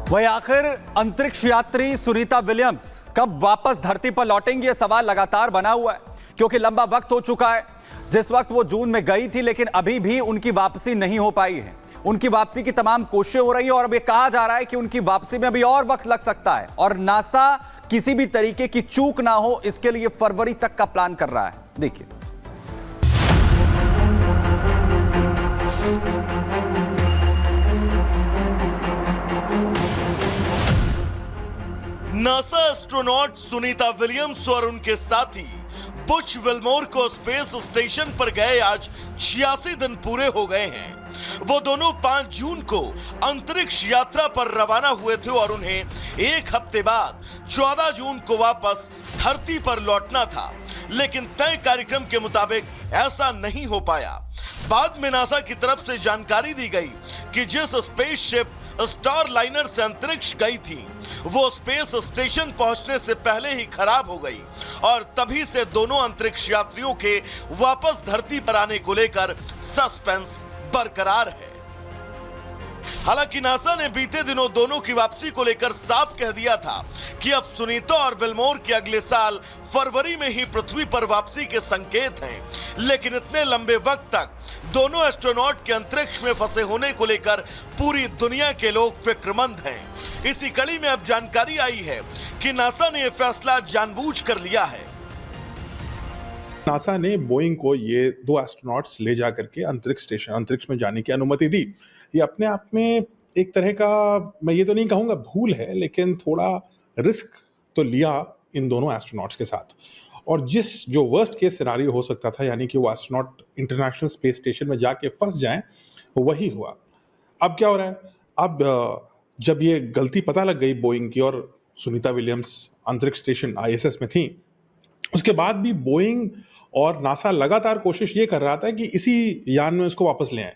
वही आखिर अंतरिक्ष यात्री सुनीता विलियम्स कब वापस धरती पर लौटेंगी, यह सवाल लगातार बना हुआ है क्योंकि लंबा वक्त हो चुका है। जिस वक्त वो जून में गई थी, लेकिन अभी भी उनकी वापसी नहीं हो पाई है। उनकी वापसी की तमाम कोशिशें हो रही है और अब ये कहा जा रहा है कि उनकी वापसी में अभी और वक्त लग सकता है और नासा किसी भी तरीके की चूक ना हो, इसके लिए फरवरी तक का प्लान कर रहा है। देखिए, नासा एस्ट्रोनॉट सुनीता विलियम्स और उनके साथी बुच विल्मोर को स्पेस स्टेशन पर गए आज 86 दिन पूरे हो गए हैं। वो दोनों 5 जून को अंतरिक्ष यात्रा पर रवाना हुए थे और उन्हें एक हफ्ते बाद 14 जून को वापस धरती पर लौटना था, लेकिन तय कार्यक्रम के मुताबिक ऐसा नहीं हो पाया। बाद में नासा की तरफ से जानकारी दी गई कि जिस स्पेसशिप स्टार लाइनर से अंतरिक्ष गई थी, वो स्पेस स्टेशन पहुंचने से पहले ही खराब हो गई और तभी से दोनों अंतरिक्ष यात्रियों के वापस धरती पर आने को लेकर सस्पेंस बरकरार है। हालांकि नासा ने बीते दिनों दोनों की वापसी को लेकर साफ कह दिया था कि अब सुनीता और विल्मोर के अगले साल फरवरी में ही पृथ्वी पर वापसी के संकेत हैं, लेकिन इतने लंबे वक्त तक दोनों एस्ट्रोनॉट के अंतरिक्ष में फंसे होने को लेकर पूरी दुनिया के लोग फिक्रमंद हैं। इसी कड़ी में अब जानकारी आई है कि नासा ने यह फैसला जानबूझकर लिया है। नासा ने बोइंग को ये 2 एस्ट्रोनॉट्स ले जा करके अंतरिक्ष में जाने की अनुमति दी। ये अपने आप में एक तरह का, मैं ये तो नहीं कहूँगा भूल है, लेकिन थोड़ा रिस्क तो लिया इन दोनों एस्ट्रोनॉट्स के साथ। और जो वर्स्ट केस सिनारियो हो सकता था, यानी कि वो एस्ट्रोनॉट इंटरनेशनल स्पेस स्टेशन में जाके फंस जाएं, वही हुआ। अब क्या हो रहा है? अब जब ये गलती पता लग गई बोइंग की और सुनीता विलियम्स अंतरिक्ष स्टेशन ISS में थी, उसके बाद भी बोइंग और नासा लगातार कोशिश ये कर रहा था कि इसी यान में उसको वापस ले आए,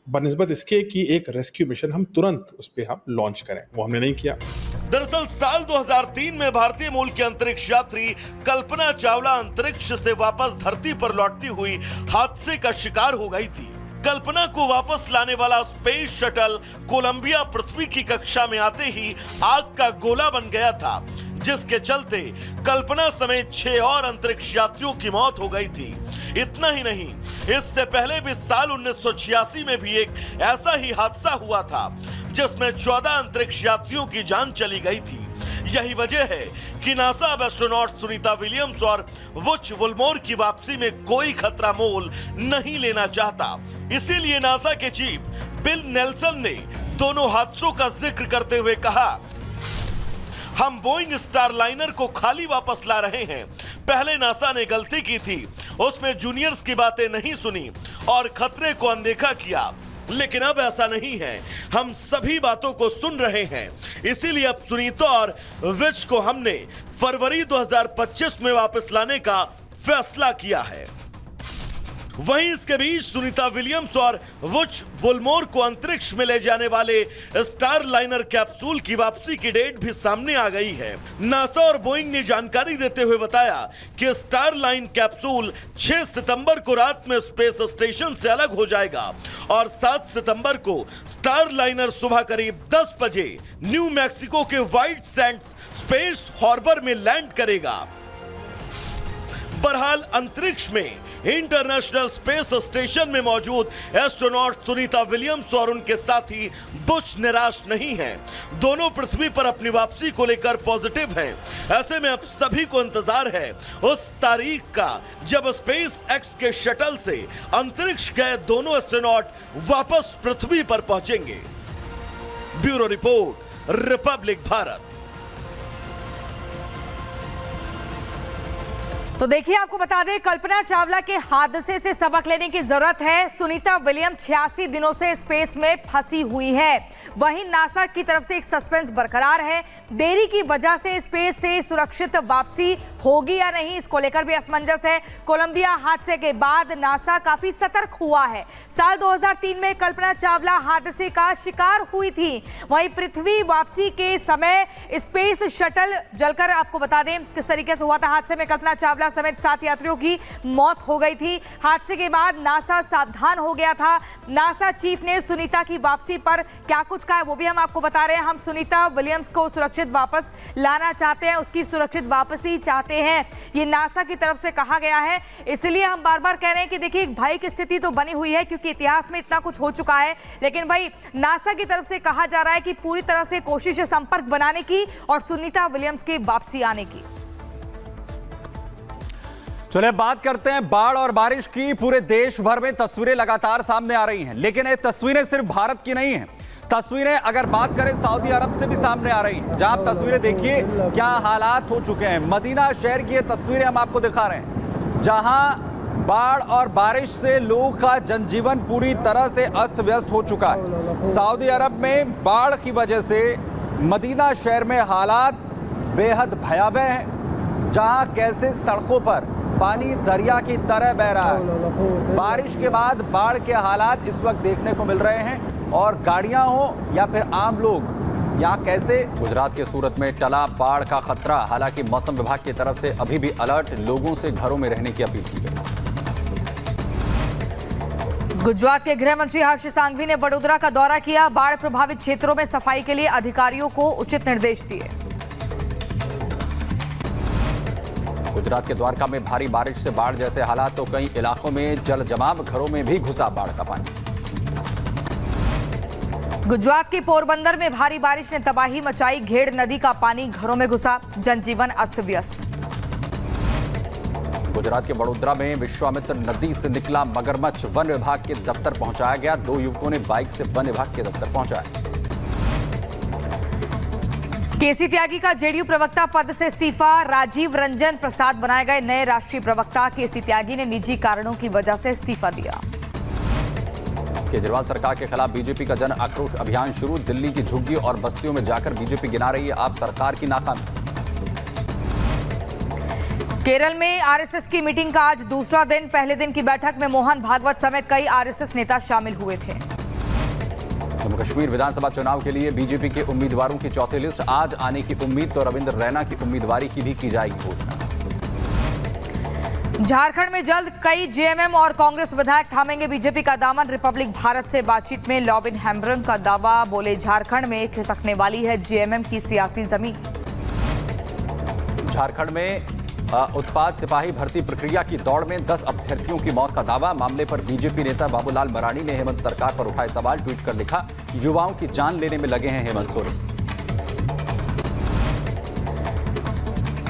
बनिस्बत इसके कि एक रेस्क्यू मिशन हम तुरंत उस पे हम लॉन्च करें। वो हमने नहीं किया। दरअसल साल 2003 में भारतीय मूल की अंतरिक्ष यात्री कल्पना चावला अंतरिक्ष से वापस धरती पर लौटती हुई हादसे का शिकार हो गई थी। कल्पना को वापस लाने वाला स्पेस शटल कोलंबिया पृथ्वी की कक्षा में आते ही आग का गोला बन गया था, जिसके चलते कल्पना समेत 6 और अंतरिक्ष यात्रियों की मौत हो गई थी। इतना ही नहीं, इससे पहले भी साल 1986 में भी एक ऐसा ही हादसा हुआ था, जिसमें 14 अंतरिक्ष यात्रियों की जान चली गई थी। यही वजह है कि नासा अब एस्ट्रोनॉट सुनीता विलियम्स और बुच विल्मोर की वापसी में कोई खतरा मोल नहीं लेना चाहता। इसीलिए नासा के चीफ बिल नेल्सन ने दोनों हादसों का जिक्र करते हुए कहा, हम बोइंग स्टार लाइनर को खाली वापस ला रहे हैं। पहले नासा ने गलती की थी, उसमें जूनियर्स की बातें नहीं सुनी और खतरे को अनदेखा किया, लेकिन अब ऐसा नहीं है। हम सभी बातों को सुन रहे हैं। इसीलिए अब सुनीता और विच को हमने फरवरी 2025 में वापस लाने का फैसला किया है। वहीं इसके बीच सुनीता विलियम्स और बुच विल्मोर को अंतरिक्ष में ले जाने वाले स्टार लाइनर कैप्सूल की वापसी की डेट भी सामने आ गई है। नासा और बोइंग ने जानकारी देते हुए बताया कि स्टार लाइन कैप्सूल 6 सितंबर को रात में स्पेस स्टेशन से अलग हो जाएगा और 7 सितंबर को स्टार लाइनर सुबह करीब 10 बजे न्यू मैक्सिको के व्हाइट सैंड्स स्पेस हार्बर में लैंड करेगा। बहरहाल अंतरिक्ष में इंटरनेशनल स्पेस स्टेशन में मौजूद एस्ट्रोनॉट सुनीता विलियम्स और उनके साथी बुच निराश नहीं हैं। दोनों पृथ्वी पर अपनी वापसी को लेकर पॉजिटिव हैं। ऐसे में अब सभी को इंतजार है उस तारीख का जब स्पेस एक्स के शटल से अंतरिक्ष गए दोनों एस्ट्रोनॉट वापस पृथ्वी पर पहुंचेंगे। Bureau report, Republic Bharat. तो देखिए, आपको बता दें, कल्पना चावला के हादसे से सबक लेने की जरूरत है। सुनीता विलियम्स 86 दिनों से स्पेस में फंसी हुई है। वहीं नासा की तरफ से एक सस्पेंस बरकरार है। देरी की वजह से स्पेस से सुरक्षित वापसी होगी या नहीं, इसको लेकर भी असमंजस है। कोलंबिया हादसे के बाद नासा काफी सतर्क हुआ है। साल 2003 में कल्पना चावला हादसे का शिकार हुई थी। वहीं पृथ्वी वापसी के समय स्पेस शटल जलकर, आपको बता दें किस तरीके से हुआ था हादसे में कल्पना चावला समेत 7 यात्रियों की मौत हो गई थी। हादसे के बाद नासा सावधान हो गया था। नासा चीफ ने सुनीता की वापसी पर क्या कुछ कहा है वो भी हम आपको बता रहे हैं। हम सुनीता विलियम्स को सुरक्षित वापस लाना चाहते हैं, उसकी सुरक्षित वापसी चाहते हैं, ये नासा की तरफ से कहा गया है। इसलिए हम बार बार कह रहे हैं कि देखिए एक भाई की स्थिति तो बनी हुई है क्योंकि इतिहास में इतना कुछ हो चुका है, लेकिन भाई नासा की तरफ से कहा जा रहा है कि पूरी तरह से कोशिश है संपर्क बनाने की और सुनीता विलियम्स की वापसी आने की। चलिए बात करते हैं बाढ़ और बारिश की। पूरे देश भर में तस्वीरें लगातार सामने आ रही हैं, लेकिन ये तस्वीरें सिर्फ भारत की नहीं हैं। तस्वीरें अगर बात करें सऊदी अरब से भी सामने आ रही हैं, जहां आप तस्वीरें देखिए क्या हालात हो चुके हैं। मदीना शहर की ये तस्वीरें हम आपको दिखा रहे हैं, जहां बाढ़ और बारिश से लोगों का जनजीवन पूरी तरह से अस्त व्यस्त हो चुका है। सऊदी अरब में बाढ़ की वजह से मदीना शहर में हालात बेहद भयावह हैं, जहां कैसे सड़कों पर पानी दरिया की तरह बह रहा है। बारिश के बाद बाढ़ के हालात इस वक्त देखने को मिल रहे हैं, और गाड़ियां हो या फिर आम लोग यहाँ कैसे। गुजरात के सूरत में टला बाढ़ का खतरा, हालांकि मौसम विभाग की तरफ से अभी भी अलर्ट, लोगों से घरों में रहने की अपील की गई। गुजरात के गृह मंत्री हर्ष सांघवी ने वडोदरा का दौरा किया। बाढ़ प्रभावित क्षेत्रों में सफाई के लिए अधिकारियों को उचित निर्देश दिए। गुजरात के द्वारका में भारी बारिश से बाढ़ जैसे हालात, तो कई इलाकों में जल जमाव, घरों में भी घुसा बाढ़ का पानी। गुजरात के पोरबंदर में भारी बारिश ने तबाही मचाई। घेड़ नदी का पानी घरों में घुसा, जनजीवन अस्त व्यस्त। गुजरात के वडोदरा में विश्वामित्र नदी से निकला मगरमच्छ, वन विभाग के दफ्तर पहुंचाया गया। 2 युवकों ने बाइक से वन विभाग के दफ्तर पहुंचाया। केसी त्यागी का जेडीयू प्रवक्ता पद से इस्तीफा। राजीव रंजन प्रसाद बनाए गए नए राष्ट्रीय प्रवक्ता। केसी त्यागी ने निजी कारणों की वजह से इस्तीफा दिया। केजरीवाल सरकार के खिलाफ बीजेपी का जन आक्रोश अभियान शुरू। दिल्ली की झुग्गी और बस्तियों में जाकर बीजेपी गिना रही है आप सरकार की नाकामी। केरल में आरएसएस की मीटिंग का आज दूसरा दिन। पहले दिन की बैठक में मोहन भागवत समेत कई आरएसएस नेता शामिल हुए थे। जम्मू कश्मीर विधानसभा चुनाव के लिए बीजेपी के उम्मीदवारों की चौथी लिस्ट आज आने की उम्मीद, तो रविंद्र रैना की उम्मीदवारी की भी की जाएगी घोषणा। झारखंड में जल्द कई जेएमएम और कांग्रेस विधायक थामेंगे बीजेपी का दामन। रिपब्लिक भारत से बातचीत में लॉबिन हेम्ब्रम का दावा, बोले झारखंड में खिसकने वाली है जेएमएम की सियासी जमीन। झारखंड में उत्पाद सिपाही भर्ती प्रक्रिया की दौड़ में 10 अभ्यर्थियों की मौत का दावा। मामले पर बीजेपी नेता बाबूलाल मरांडी ने हेमंत सरकार पर उठाए सवाल। ट्वीट कर लिखा, युवाओं की जान लेने में लगे हैं हेमंत सोरेन।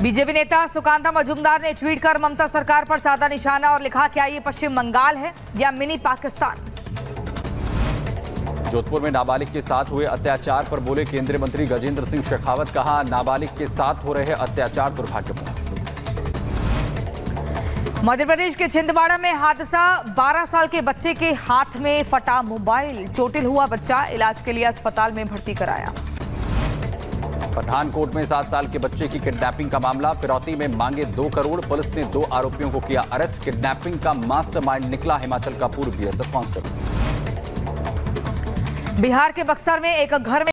बीजेपी नेता सुकांता मजूमदार ने ट्वीट कर ममता सरकार पर साधा निशाना और लिखा, क्या ये पश्चिम बंगाल है या मिनी पाकिस्तान। जोधपुर में नाबालिग के साथ हुए अत्याचार पर बोले केंद्रीय मंत्री गजेंद्र सिंह शेखावत। कहा, नाबालिग के साथ हो रहे अत्याचार दुर्भाग्यपूर्ण। मध्य प्रदेश के छिंदवाड़ा में हादसा। 12 साल के बच्चे के हाथ में फटा मोबाइल। चोटिल हुआ बच्चा, इलाज के लिए अस्पताल में भर्ती कराया। पठानकोट में 7 साल के बच्चे की किडनैपिंग का मामला। फिरौती में मांगे 2 करोड़। पुलिस ने 2 आरोपियों को किया अरेस्ट। किडनैपिंग का मास्टरमाइंड निकला हिमाचल का पूर्व बीएसएफ कांस्टेबल। बिहार के बक्सर में एक घर में